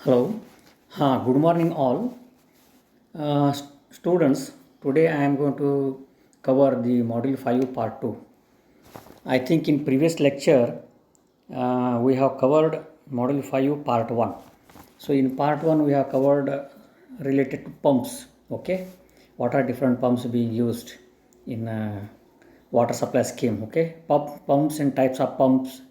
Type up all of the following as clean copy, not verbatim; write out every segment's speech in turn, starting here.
Hello. Good morning, all. Students, today I am going to cover the Module 5 Part 2. I think in previous lecture we have covered Module 5 Part 1. So in Part 1 we have covered related to pumps. Okay. What are different pumps being used in water supply scheme? Okay. Pumps and types of pumps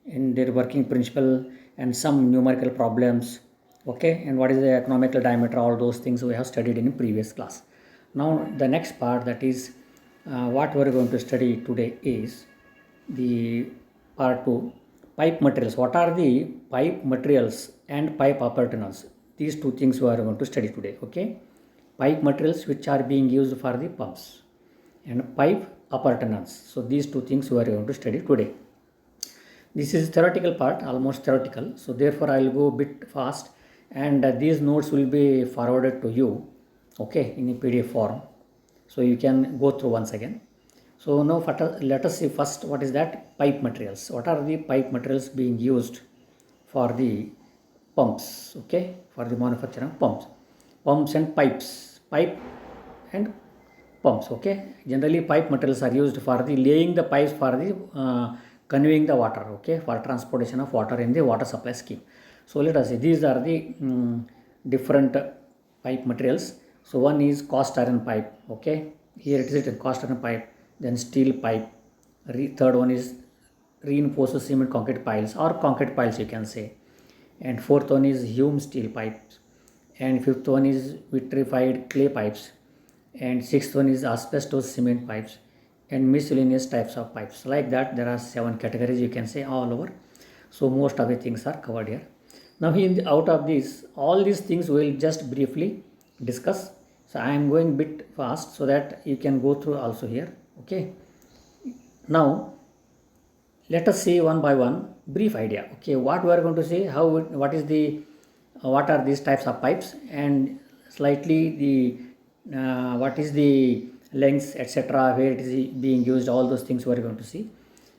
in their working principle and some numerical problems, okay, and what is the economical diameter, all those things we have studied in previous class. Now the next part, that is what we are going to study today, is the part 2, pipe materials. What are the pipe materials and pipe appurtenance? These two things we are going to study today. Okay, pipe materials which are being used for the pumps and pipe appurtenance. So these two things we are going to study today. This is theoretical part, almost theoretical. So therefore I will go a bit fast, and these notes will be forwarded to you, okay, in a PDF form. So you can go through once again. So now let us see first what is that pipe materials. What are the pipe materials being used for the pumps, okay, for the manufacturing of pumps and pipes, pipe and pumps, okay. Generally pipe materials are used for the laying the pipes for the conveying the water, okay, for transportation of water in the water supply scheme. So let us see, these are the different pipe materials. So one is cast iron pipe, okay, here it is written cast iron pipe, then steel pipe. Third one is reinforced cement concrete piles or concrete piles, you can say. And fourth one is hewn steel pipes, and fifth one is vitrified clay pipes, and sixth one is asbestos cement pipes, and miscellaneous types of pipes. Like that, there are 7 categories, you can say, all over. So most of the things are covered here. Now out of these, all these things we will just briefly discuss. So I am going bit fast so that you can go through also here. Okay. Now let us see one by one brief idea. Okay, what we are going to see, what are these types of pipes, and slightly the what is the lengths, etc., where it is being used, all those things we are going to see.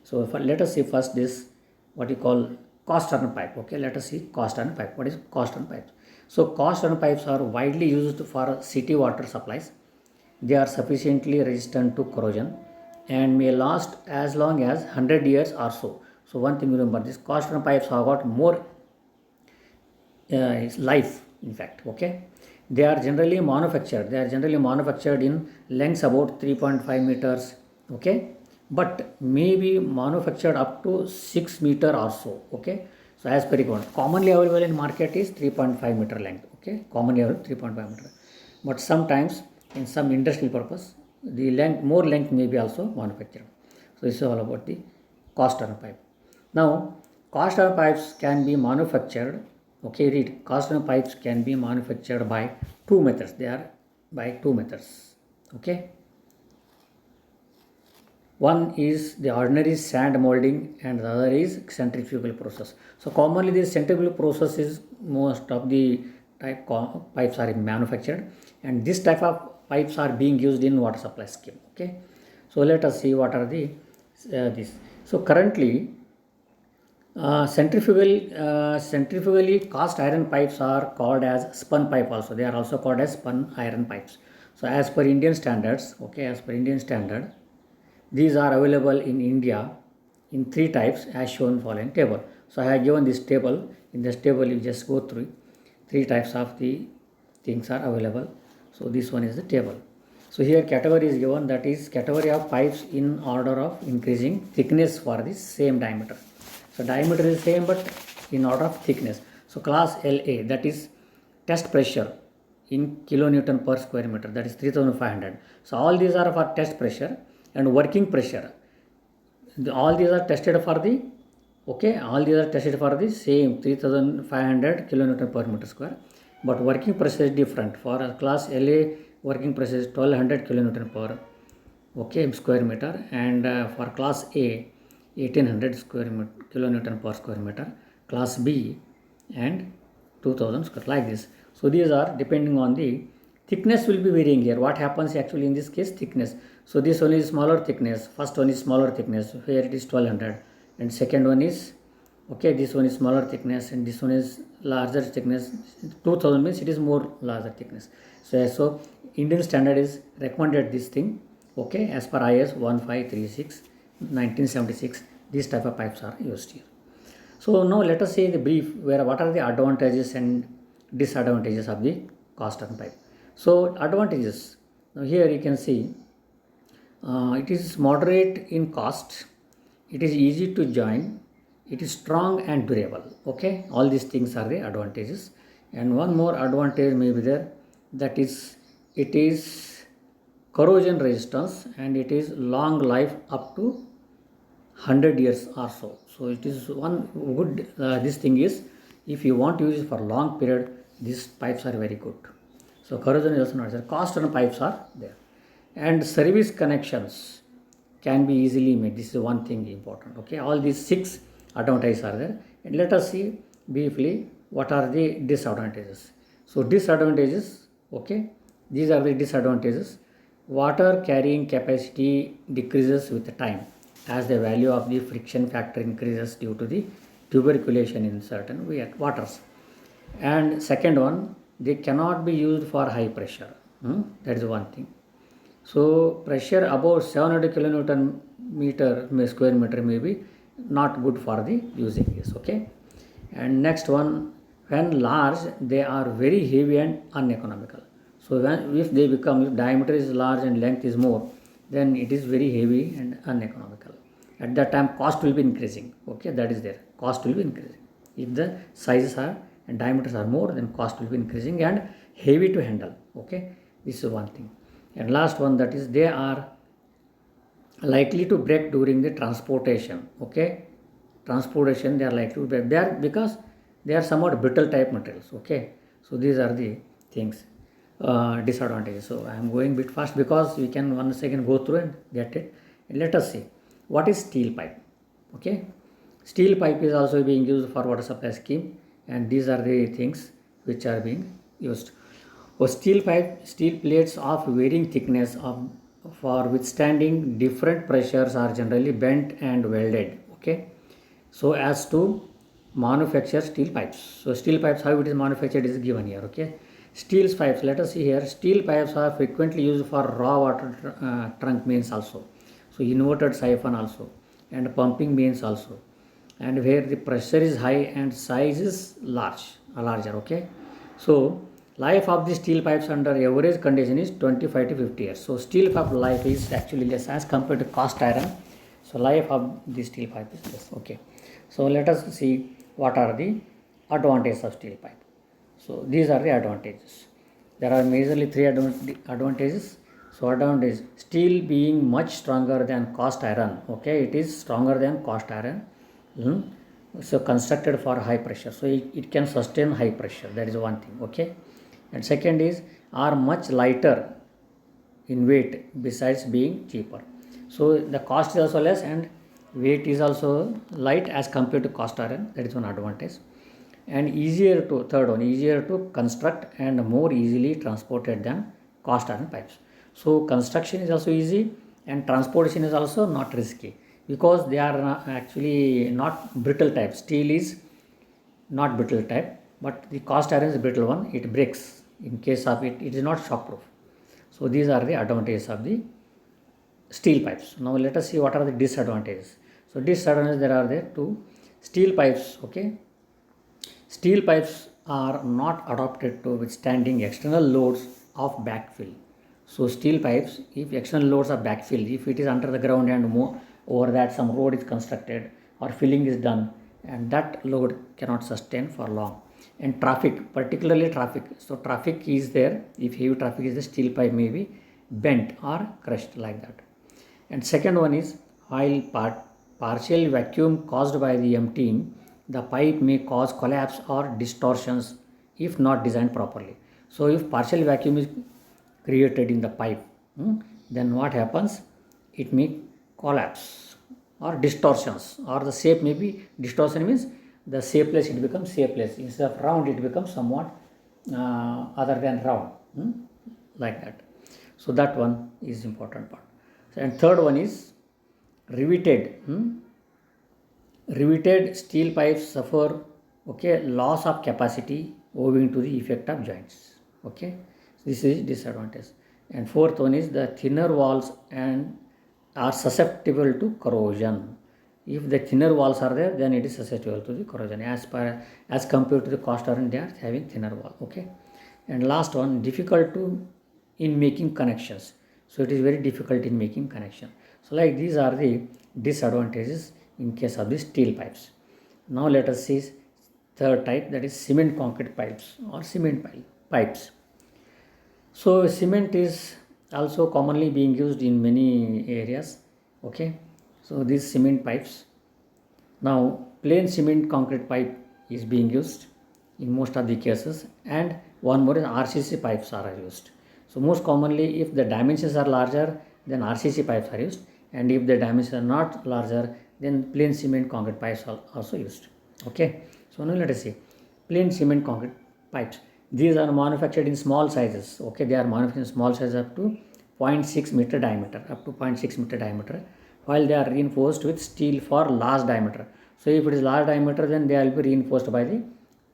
So let us see first this, what you call cast iron pipe. Okay, let us see cast iron pipe. What is cast iron pipes? So cast iron pipes are widely used for city water supplies. They are sufficiently resistant to corrosion and may last as long as 100 years or so. So one thing remember, these cast iron pipes have got more life, in fact. Okay, they are generally manufactured in lengths about 3.5 meters, okay, but may be manufactured up to 6 meter or so. Okay, so as per requirement, commonly available in market is 3.5 meter length. Okay, commonly available 3.5 meter, but sometimes in some industrial purpose the more length may be also manufactured. So this is all about the cast iron pipe. Now cast iron pipes can be manufactured, okay, read, cast iron pipes can be manufactured by 2 methods. They are by 2 methods. Okay, one is the ordinary sand molding and the other is centrifugal process. So commonly this centrifugal process is most of the pipes are manufactured, and this type of pipes are being used in water supply scheme. Okay, so let us see what are the this. So currently centrifugally cast iron pipes are called as spun pipe also. They are also called as spun iron pipes. So as per Indian standards, okay, as per Indian standard, these are available in India in 3 types as shown following table. So I have given this table. In this table you just go through 3 types of the things are available. So this one is the table. So here category is given, that is category of pipes in order of increasing thickness for the same diameter. So diameter is same but in order of thickness. So class LA, that is test pressure in kilonewton per square meter, that is 3500. So all these are for test pressure and working pressure. All these are tested for the, okay, all these are tested for the same 3500 kilonewton per meter square, but working pressure is different. For class LA, working pressure is 1200 kilonewton per, okay, square meter, and for class A 1800 kilonewton per square meter, class B and 2000 square, like this. So these are depending on the thickness will be varying here. What happens actually in this case, thickness. So this one is smaller thickness, first one is smaller thickness, here it is 1200, and second one is Okay, this one is smaller thickness and this one is larger thickness. 2000 means it is more larger thickness. So Indian standard is recommended this thing. Okay, as per IS 1536 1976, these type of pipes are used here. So now let us see the brief where what are the advantages and disadvantages of the cast iron pipe. So advantages. Now here you can see it is moderate in cost, it is easy to join, it is strong and durable. Okay, all these things are the advantages. And one more advantage may be there, that is it is corrosion resistance and it is long life up to 100 years or so. So it is one good this thing is, if you want to use it for long period, these pipes are very good. So corrosion is also not there. Cost on pipes are there, and service connections can be easily made. This is one thing important. Okay, all these 6 advantages are there, and let us see briefly what are the disadvantages. So disadvantages, okay, these are the disadvantages. Water carrying capacity decreases with time as the value of the friction factor increases due to the tuberculation in certain waters. And second one, they cannot be used for high pressure. That is one thing. So pressure above 700 kilonewton meter square meter may be not good for the using this. Okay. And next one, when large, they are very heavy and uneconomical. So if they become, if diameter is large and length is more, then it is very heavy and uneconomical. At that time, cost will be increasing. Okay, that is there. Cost will be increasing. If the sizes are and diameters are more, then cost will be increasing and heavy to handle. Okay, this is one thing. And last one, that is they are likely to break during the transportation. Okay, transportation they are likely to break. They are because they are somewhat brittle type materials. Okay, so these are the things disadvantages. So I am going bit fast because we can once again go through and get it. And let us see what is steel pipe. Okay, steel pipe is also being used for water supply scheme, and these are the things which are being used. A steel pipe, steel plates of varying thickness of for withstanding different pressures are generally bent and welded. Okay, so as to manufacture steel pipes. So steel pipes, how it is manufactured is given here. Okay, steel pipes, let us see here. Steel pipes are frequently used for raw water trunk mains also, so inverted siphon also, and pumping mains also, and where the pressure is high and size is larger. Okay, so life of the steel pipes under average condition is 25 to 50 years. So steel pipe life is actually less as compared to cast iron. So life of the steel pipe is less. Okay, so let us see what are the advantages of steel pipe. So these are the advantages. There are majorly 3 advantages. So advantage, steel being much stronger than cast iron. Okay, it is stronger than cast iron. So constructed for high pressure. So it can sustain high pressure. That is one thing. Okay, and second is are much lighter in weight besides being cheaper. So the cost is also less and weight is also light as compared to cast iron. That is one advantage. And easier to, third one, easier to construct and more easily transported than cast iron pipes. So construction is also easy and transportation is also not risky because they are actually not brittle type. Steel is not brittle type, but the cast iron is brittle one. It breaks in case of it. It is not shockproof. So these are the advantages of the steel pipes. Now let us see what are the disadvantages. So disadvantages there are there two. Steel pipes. Okay, steel pipes are not adapted to withstanding external loads of backfill. So steel pipes, if external loads are backfill, if it is under the ground and more over that some road is constructed or filling is done, and that load cannot sustain for long. And traffic, particularly traffic. So traffic is there. If heavy traffic is, the steel pipe may be bent or crushed like that. And second one is while partial vacuum caused by the emptying, the pipe may cause collapse or distortions if not designed properly. So if partial vacuum is created in the pipe, then what happens? It may collapse or distortions, or the shape may be distortion means the shapeless, it becomes shapeless. Instead of round, it becomes somewhat other than round, like that. So that one is important part. And third one is riveted Riveted steel pipes suffer, okay, loss of capacity owing to the effect of joints. Okay, this is disadvantage. And fourth one is the thinner walls and are susceptible to corrosion. If the thinner walls are there, then it is susceptible to the corrosion as compared to the cast iron, they are having thinner wall. Okay, and last one, difficult to in making connections. So it is very difficult in making connection. So like these are the disadvantages in case of the steel pipes. Now let us see third type, that is cement concrete pipes or pipes. So cement is also commonly being used in many areas. Okay, so these cement pipes, now plain cement concrete pipe is being used in most of the cases, and one more is RCC pipes are used. So most commonly, if the dimensions are larger, then RCC pipes are used, and if the dimensions are not larger, then plain cement concrete pipes are also used. Okay, so now let us see plain cement concrete pipes. These are manufactured in small sizes. Okay, they are manufactured in small sizes up to 0.6 meter diameter, while they are reinforced with steel for large diameter. So if it is large diameter, then they will be reinforced by the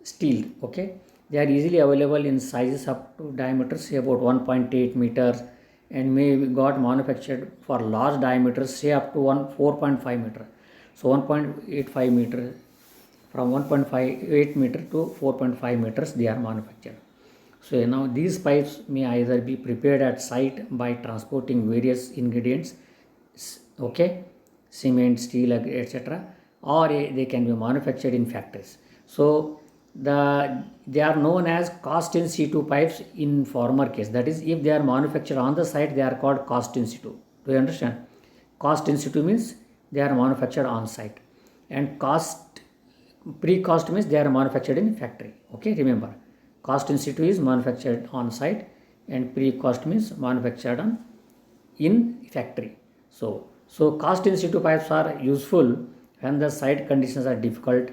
steel. Okay, they are easily available in sizes up to diameters say about 1.8 meters, and may be got manufactured for large diameters say up to 4.5 meter. So 1.85 meter, from 1.58 meter to 4.5 meters they are manufactured. So now these pipes may either be prepared at site by transporting various ingredients, okay, cement, steel, etc., or they can be manufactured in factories. So they are known as cast in situ pipes in former case. That is, if they are manufactured on the site, they are called cast in situ. Do you understand? Cast in situ means they are manufactured on site, and pre-cast means they are manufactured in factory. Okay, remember, cast in situ is manufactured on site, and pre-cast means manufactured in factory. So cast in situ pipes are useful when the site conditions are difficult,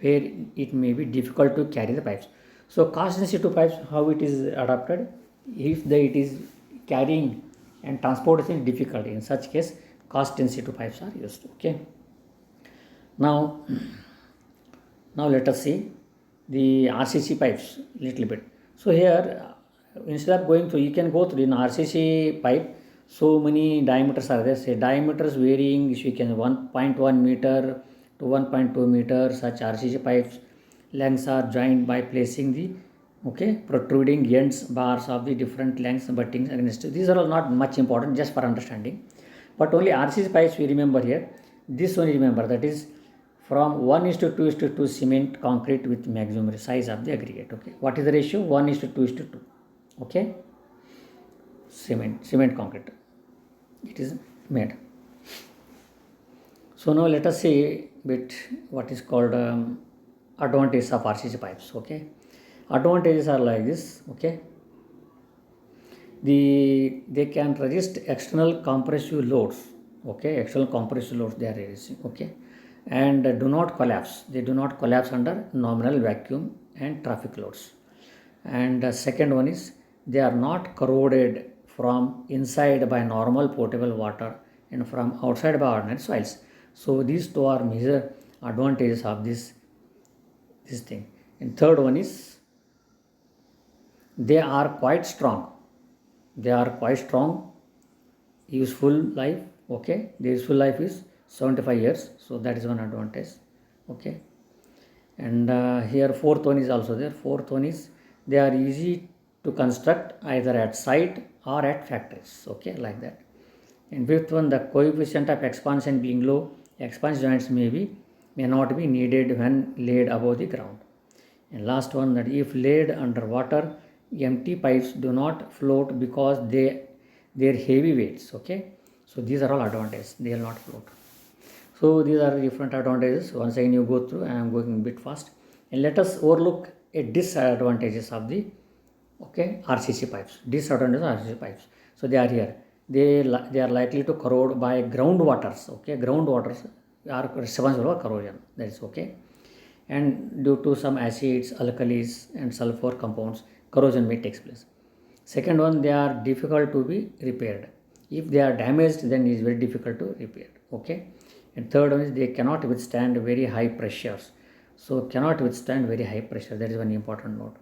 where it may be difficult to carry the pipes. So cast in situ pipes, how it is adapted? If it is carrying and transportation is difficult, in such case cast in situ pipes are used. Okay. Now let us see the RCC pipes little bit. So here, instead of going through, you can go through in RCC pipe. So many diameters are there. Say diameters varying, if you can 1.1 meter to 1.2 meter. Such RCC pipes lengths are joined by placing the protruding ends bars of the different lengths butting against. These are all not much important, just for understanding. But only RCC pipes we remember here. This one remember, that is from 1:2:2 cement concrete with maximum size of the aggregate. Okay, what is the ratio? 1:2:2. Okay, cement concrete it is made. So now let us see bit what is called advantages of RCC pipes. Okay, advantages are like this. Okay, they can resist external compressive loads. Okay, external compressive loads they are resisting. Okay, and do not collapse. They do not collapse under nominal vacuum and traffic loads. And second one is they are not corroded from inside by normal potable water and from outside by ordinary soils. So these two are major advantages of this thing. And third one is they are quite strong. They are quite strong. Useful life. Okay, the useful life is 75 years. So that is one advantage. Okay, and here fourth one is also there. Fourth one is they are easy to construct either at site or at factories. Okay, like that. And fifth one, the coefficient of expansion being low, expansion joints may not be needed when laid above the ground. And last one, that if laid under water, empty pipes do not float because their heavy weights. Okay, so these are all advantages. They will not float. So these are different advantages. Once again you go through, I am going a bit fast. And let us overlook a disadvantages of the RCC pipes. Disadvantages of RCC pipes. So they are here. They are likely to corrode by groundwaters. Okay, groundwaters are responsible for corrosion. That is okay. And due to some acids, alkalis, and sulfur compounds, corrosion may take place. Second one, they are difficult to be repaired. If they are damaged, then it is very difficult to repair. Okay, And third one is they cannot withstand very high pressures. So cannot withstand very high pressure. That is one important note.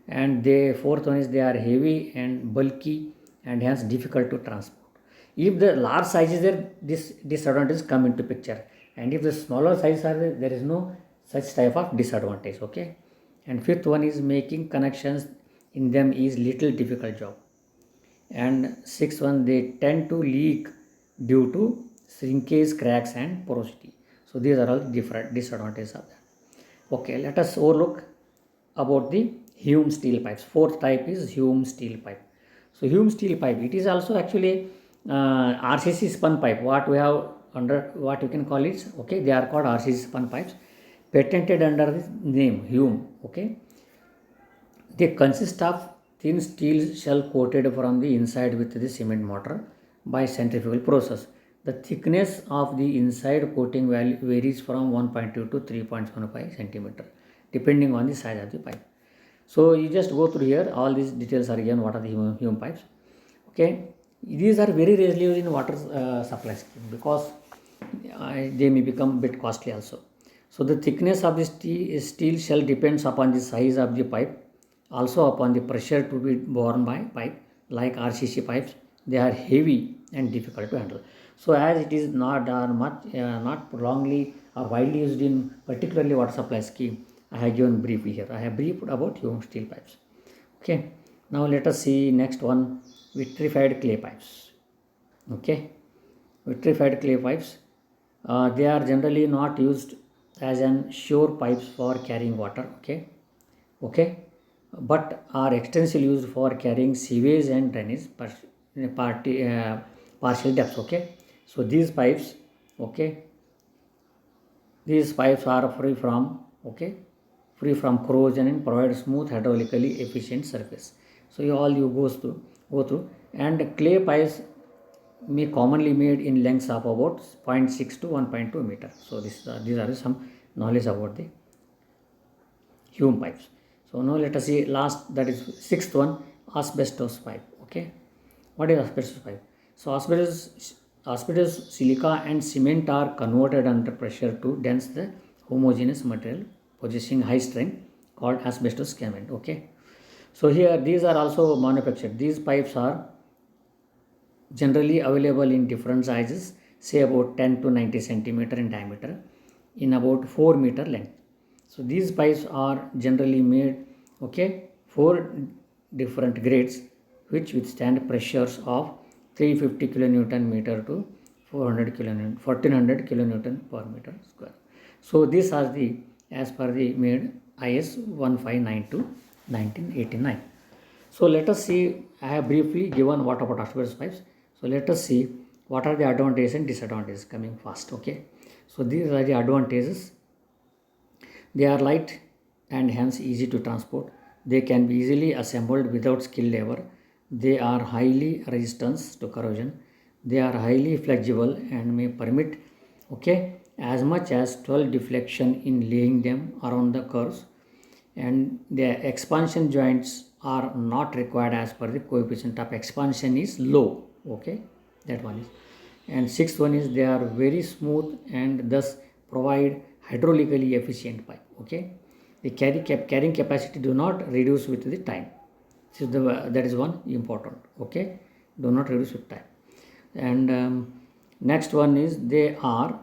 And the fourth one is they are heavy and bulky and hence difficult to transport. If the large size is there, this disadvantage come into picture. And if the smaller size are there, there is no such type of disadvantage. Okay. And fifth one is making connections in them is little difficult job. And sixth one, they tend to leak due to shrinkage, cracks and porosity. So these are all different disadvantages of that. Okay, let us overlook about the Hume steel pipes. Fourth type is Hume steel pipe. So Hume steel pipe, it is also actually RCC spun pipe. What we have under, what you can call it, okay, they are called RCC spun pipes, patented under this name Hume. Okay, they consist of thin steel shell coated from the inside with the cement mortar by centrifugal process. The thickness of the inside coating varies from 1.2 to 3.15 centimeter depending on the size of the pipe. So you just go through here, all these details are given, what are the Hume pipes. Okay, these are very rarely used in water supply scheme because they may become a bit costly also. So the thickness of the steel shell depends upon the size of the pipe, also upon the pressure to be borne by pipe. Like RCC pipes, they are heavy and difficult to handle. So as it is not not wrongly or widely used in particularly water supply scheme, I have given briefly here. I have briefed about Hume steel pipes. Okay. Now let us see next one, vitrified clay pipes. Okay. Vitrified clay pipes. They are generally not used as an shore pipes for carrying water. Okay, but are extensively used for carrying sewage and drainage partial depths. Okay, so these pipes, okay, these pipes are free from corrosion and provide smooth hydraulically efficient surface. So you go through, and clay pipes may commonly made in lengths of about 0.6 to 1.2 meter. So these are some knowledge about the Hume pipes. So now let us see last, that is sixth one, asbestos pipe. Okay, what is asbestos pipe? So asbestos, silica and cement are converted under pressure to dense the homogeneous material possessing high strength called asbestos cement. Okay, so here these are also manufactured. These pipes are generally available in different sizes, say about 10 to 90 centimeter in diameter, in about 4 meter length. So these pipes are generally made, okay, 4 different grades which withstand pressures of 350 kilonewton meter to 1400 kilonewton per meter square. So these are the, as per the made IS 1592 1989. So let us see, I have briefly given what about asbestos pipes. So let us see what are the advantages and disadvantages coming fast. Okay, so these are the advantages. They are light and hence easy to transport. They can be easily assembled without skilled labor. They are highly resistant to corrosion. They are highly flexible and may permit, okay, as much as 12 deflection in laying them around the curves. And the expansion joints are not required as per the coefficient of expansion is low. Okay, that one is. And sixth one is they are very smooth and thus provide hydraulically efficient pipe. Okay, the carrying capacity do not reduce with the time. So that is one important. Okay, do not reduce with time. And next one is they are,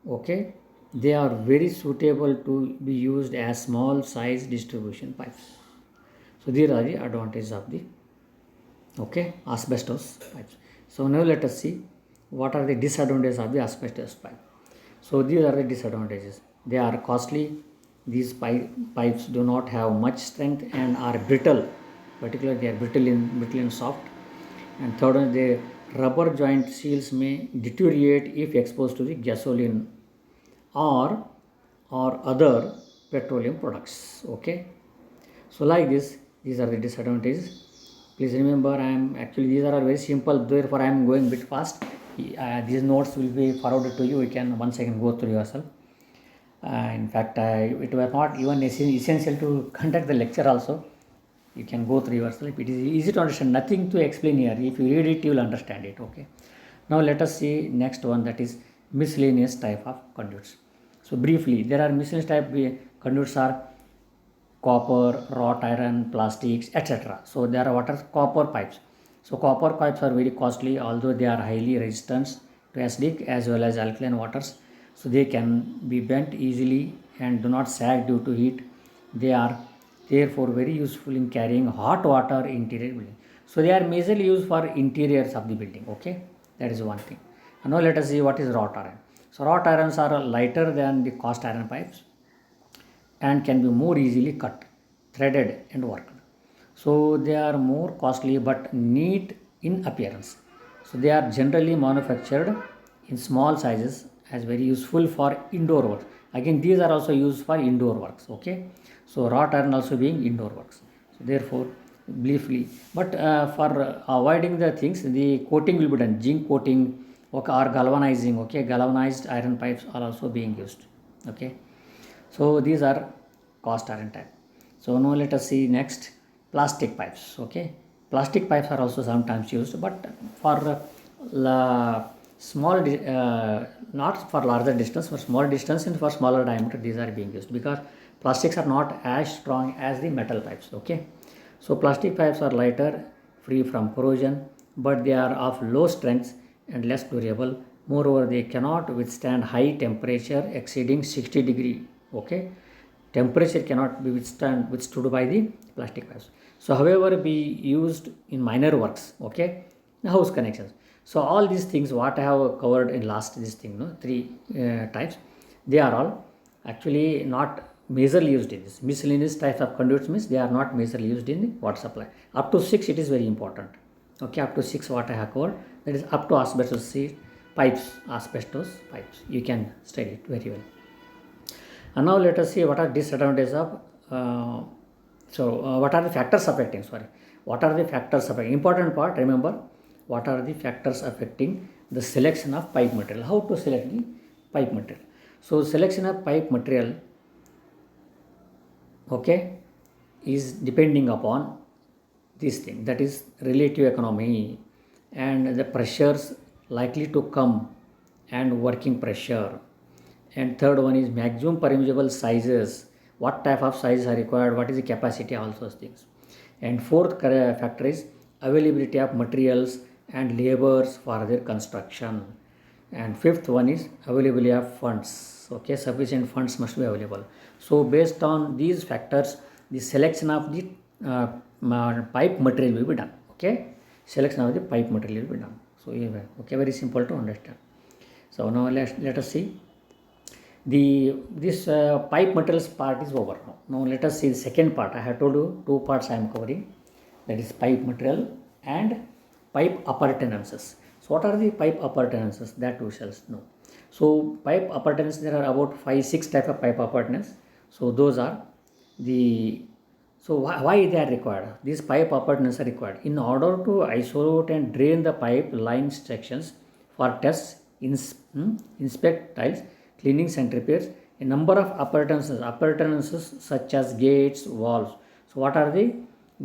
okay, they are very suitable to be used as small size distribution pipes. So these are the advantages of the, okay, asbestos pipes. So now let us see what are the disadvantages of the asbestos pipe. So these are the disadvantages. They are costly. These pipes do not have much strength and are brittle. Particularly they are brittle and soft. And third one, the rubber joint seals may deteriorate if exposed to the gasoline or other petroleum products. Okay, so like this, these are the disadvantages. Please remember, these are very simple, therefore I am going a bit fast. These notes will be forwarded to you. You can once again go through yourself. In fact, it was not even essential to conduct the lecture also. You can go through yourself. It is easy to understand, nothing to explain here. If you read it, you will understand it. Okay, now let us see next one, that is miscellaneous type of conduits. So briefly, there are miscellaneous type conduits are copper, wrought iron, plastics, etc. So there are what are copper pipes. So copper pipes are very costly, although they are highly resistant to acidic as well as alkaline waters. So they can be bent easily and do not sag due to heat. They are therefore very useful in carrying hot water interior building. So they are majorly used for interiors of the building. Okay, that is one thing. And now let us see what is wrought iron. So wrought irons are lighter than the cast iron pipes and can be more easily cut, threaded and worked. So they are more costly but neat in appearance. So they are generally manufactured in small sizes as very useful for indoor work. Again, these are also used for indoor works. Okay, so wrought iron also being indoor works. So therefore, briefly, but for avoiding the things, the coating will be done, zinc coating, okay, or galvanizing. Okay, galvanized iron pipes are also being used. Okay, so these are cast iron type. So now let us see next plastic pipes. Okay, plastic pipes are also sometimes used, but for small, not for larger distance, for small distance and for smaller diameter, these are being used because plastics are not as strong as the metal pipes. Okay, so plastic pipes are lighter, free from corrosion, but they are of low strength and less durable. Moreover, they cannot withstand high temperature exceeding 60 degree. Okay, temperature cannot be withstood by the plastic pipes. So however be used in minor works. Okay, house connections. So all these things what I have covered in last this thing, no, three types, they are all actually not majorly used in this. Miscellaneous types of conduits means they are not majorly used in the water supply. Up to 6 it is very important. Okay, up to 6 what I have covered, that is up to asbestos pipes, asbestos pipes. You can study it very well. And now let us see what are disadvantages of what are the factors affecting, what are the factors affecting, important part, remember, what are the factors affecting the selection of pipe material, how to select the pipe material. So selection of pipe material, okay, is depending upon this thing, that is relative economy and the pressures likely to come and working pressure. And third one is maximum permissible sizes, what type of size are required, what is the capacity, all those things. And fourth factor is availability of materials and labors for their construction. And fifth one is availability of funds. Okay, sufficient funds must be available. So based on these factors, the selection of the pipe material will be done. Okay, selection of the pipe material will be done. So okay, very simple to understand. So now let us see this pipe materials part is over. Now let us see the second part. I have told you two parts I am covering, that is pipe material and pipe appurtenances. So what are the pipe appurtenances, that we shall know. So pipe appurtenances, there are about 5-6 type of pipe appurtenances. So those are the, so why they are required, these pipe appurtenances are required in order to isolate and drain the pipe line sections for tests, inspect tiles, cleanings and repairs. A number of appurtenances such as gates, walls. So what are the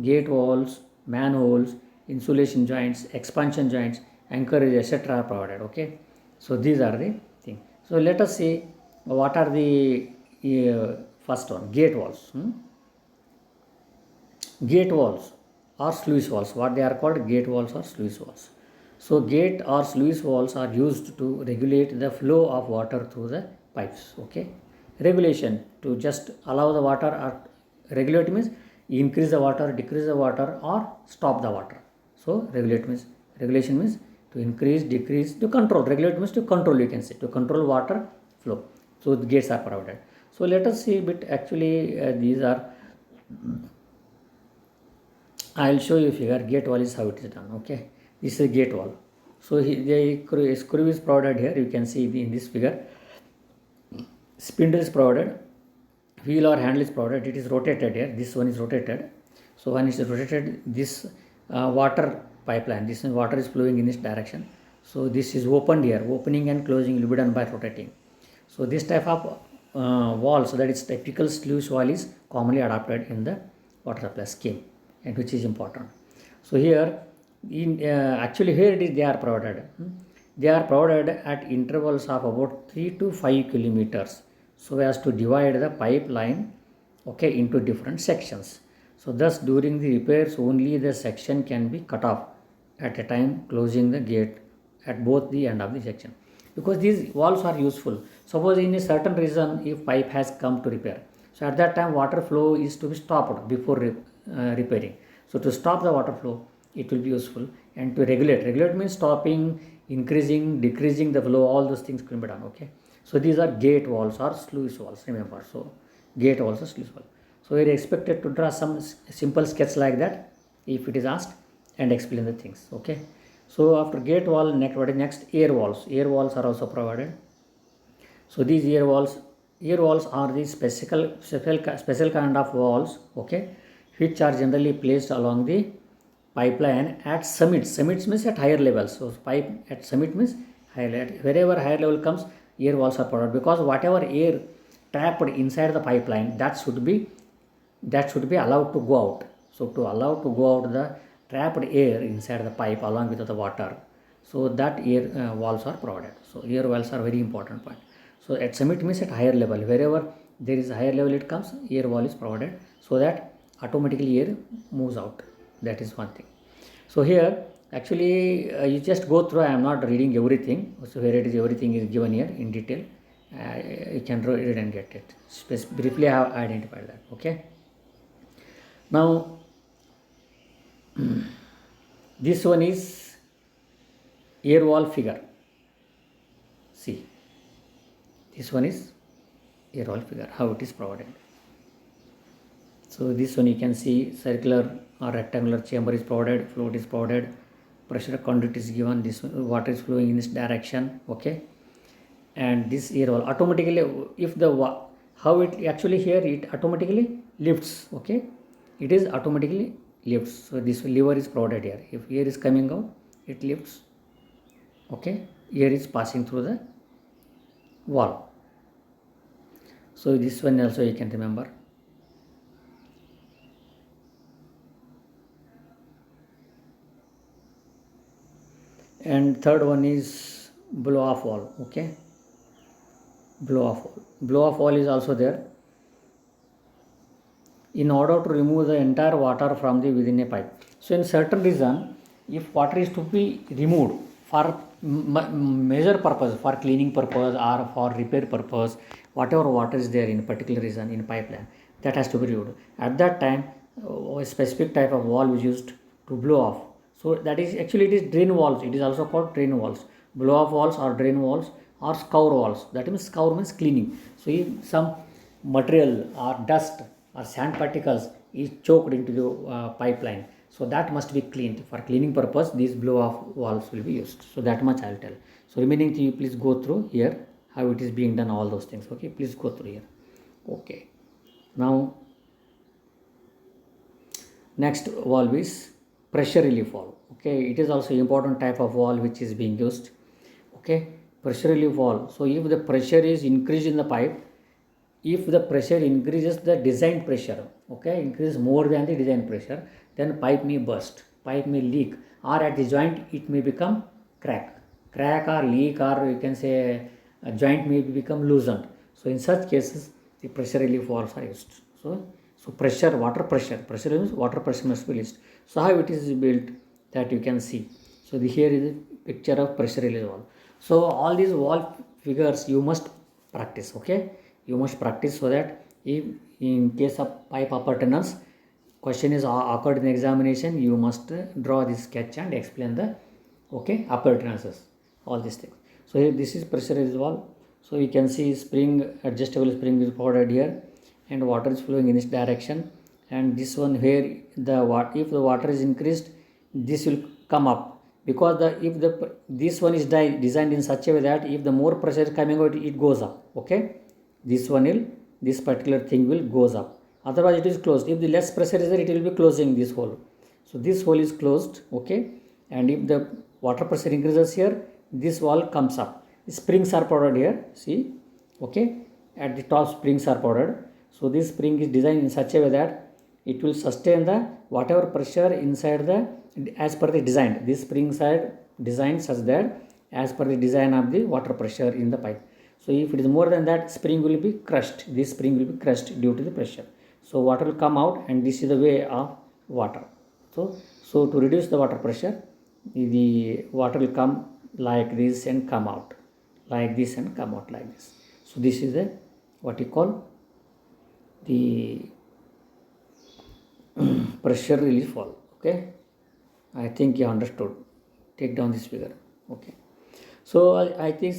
gate walls, manholes, insulation joints, expansion joints, anchorage, etc. are provided. Okay, so these are the things. So let us see what are the first one, gate walls. Gate walls or sluice walls, what they are called, gate walls or sluice walls. So gate or sluice walls are used to regulate the flow of water through the pipes. Okay, regulation, to just allow the water, or regulate means increase the water, decrease the water, or stop the water. So regulation means to increase, decrease, to control. Regulate means to control, you can say, to control water flow. So the gates are provided. So let us see a bit, actually these are, I will show you figure. Gate wall is how it is done. Okay, this is a gate wall. So the screw is provided here, you can see in this figure. Spindle is provided, wheel or handle is provided, it is rotated here, this one is rotated. So when it is rotated, this water pipeline, this water is flowing in this direction. So this is opened here, opening and closing will be done by rotating. So this type of wall, so that is typical sluice wall, is commonly adopted in the water supply scheme, and which is important. So here actually here it is, they are provided They are provided at intervals of about 3 to 5 kilometers so as to divide the pipeline, okay, into different sections. So thus during the repairs only the section can be cut off at a time, closing the gate at both the end of the section, because these valves are useful. Suppose in a certain reason if pipe has come to repair, so at that time water flow is to be stopped before repairing. So to stop the water flow it will be useful, and to regulate means stopping, increasing, decreasing the flow, all those things can be done. Okay, so these are gate valves or sluice valves, remember. So gate valves or sluice valve. So we are expected to draw some simple sketch like that if it is asked and explain the things. Okay, so after gate valve, what is next? Air valves. Air valves are also provided. So these air valves are the special kind of valves, okay, which are generally placed along the pipeline at summits. Summits means at higher levels. So pipe at summit means higher level. Wherever higher level comes, air valves are provided, because whatever air trapped inside the pipeline, that should be allowed to go out. So to allow to go out the trapped air inside the pipe along with the water, so that air valves are provided. So air valves are very important point. So at summit means at higher level, wherever there is a higher level it comes, air valve is provided so that automatically air moves out. That is one thing. So here actually you just go through. I am not reading everything. So here it is, everything is given here in detail. You can read and get it. Briefly I have identified that. Okay. Now this one is air valve figure. See, this one is air valve figure, how it is provided. So this one you can see circular or rectangular chamber is provided, float is provided, pressure conduit is given, this water is flowing in this direction. Okay, and this air valve automatically, if the how it actually here it automatically lifts. Okay, it is automatically lifts. So this lever is provided here. If air is coming out, it lifts. Okay, air is passing through the valve. So this one also you can remember. And third one is blow off valve. Okay, blow off valve. Blow off valve is also there in order to remove the entire water from the within a pipe. So in certain reason, if water is to be removed for major purpose, for cleaning purpose or for repair purpose, whatever water is there in a particular reason in pipeline, that has to be removed. At that time, a specific type of valve is used to blow off. So that is actually, it is drain valves. It is also called drain valves. Blow off valves or drain valves or scour valves. That means scour means cleaning. So if some material or dust or sand particles is choked into the pipeline, so that must be cleaned. For cleaning purpose, these blow off valves will be used. So that much I will tell. So remaining thing you please go through here how it is being done, all those things. Okay, please go through here. Okay, now next valve is pressure relief valve. Okay, it is also important type of valve which is being used. Okay, pressure relief valve. So if the pressure is increased in the pipe, if the pressure increases the designed pressure, okay, increases more than the designed pressure, then pipe may burst, pipe may leak, or at the joint it may become crack or leak, or you can say a joint may become loosened. So in such cases the pressure relief valves are used. So pressure, water pressure means water pressure must be used. So how it is built, that you can see. So here is a picture of pressure relief valve. So all these valve figures you must practice. Okay, you must practice, so that if in case of pipe appurtenance question is occurred in examination, you must draw this sketch and explain the appurtenances, all these things. So here this is pressure relief valve. So you can see spring, adjustable spring is provided here, and water is flowing in this direction. And this one here, if the water is increased, this will come up, because this one is designed in such a way that if the more pressure is coming out, it goes up. Okay, this particular thing will goes up, otherwise it is closed. If the less pressure is there, it will be closing this hole. So this hole is closed. Okay, and if the water pressure increases here, this valve comes up. Springs are provided here, see. Okay, at the top springs are provided. So this spring is designed in such a way that it will sustain the whatever pressure inside the, as per the design. This springs are designed such that as per the design of the water pressure in the pipe. So if it is more than that, spring will be crushed. This spring will be crushed due to the pressure. So water will come out, and this is the way of water. So to reduce the water pressure, the water will come like this and come out like this and come out like this. So this is the what you call the pressure relief valve. Okay, I think you understood. Take down this figure. Okay, so I think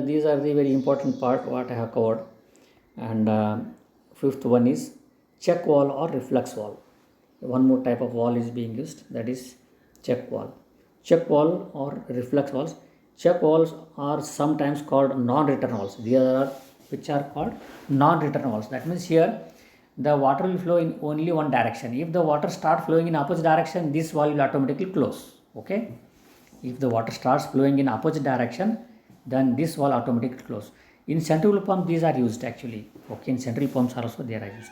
these are the very important part what I have covered. And fifth one is check valve or reflux valve. One more type of valve is being used, that is check valve. Check valve or reflux valves. Check valves are sometimes called non-return valves. These are which are called non-return valves. That means here the water will flow in only one direction. If the water starts flowing in opposite direction, this valve will automatically close. Okay. If the water starts flowing in opposite direction, then this valve automatically close. In central pump, these are used actually. Okay, in central pumps also they are used.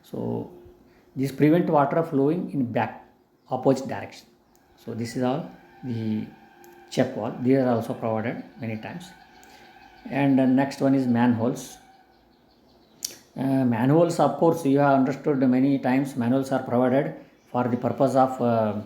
So this prevent water flowing in back opposite direction. So this is all the check valve. These are also provided many times. And next one is manholes. Manuals, of course, you have understood many times. Manuals are provided for the purpose of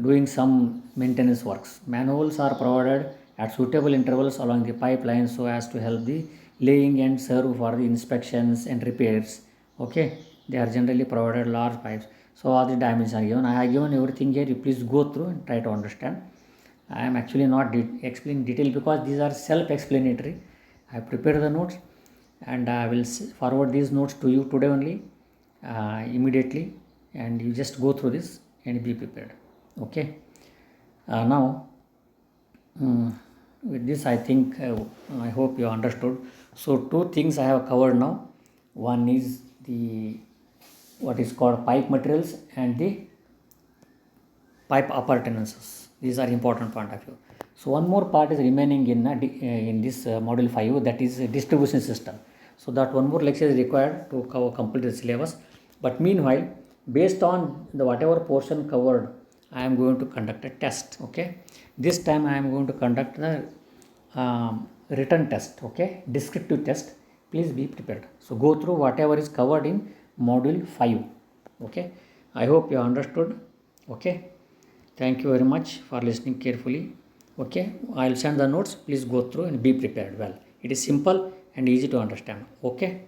doing some maintenance works. Manuals are provided at suitable intervals along the pipeline so as to help the laying and serve for the inspections and repairs. Okay, they are generally provided large pipes. So all the dimensions are given. I have given everything here. You please go through and try to understand. I am actually not explaining detail because these are self-explanatory. I have prepared the notes, and I will forward these notes to you today only, immediately, and you just go through this and be prepared. Okay. Now, with this, I think I hope you understood. So two things I have covered now. One is the what is called pipe materials and the pipe appurtenances. These are important point of view. So one more part is remaining in this module 5, that is distribution system. So that one more lecture is required to cover complete the syllabus. But meanwhile, based on the whatever portion covered, I am going to conduct a test. Okay, this time I am going to conduct the written test. Okay, descriptive test. Please be prepared. So go through whatever is covered in module 5. Okay, I hope you understood. Okay, thank you very much for listening carefully. Okay, I will send the notes. Please go through and be prepared well. It is simple and easy to understand. Okay.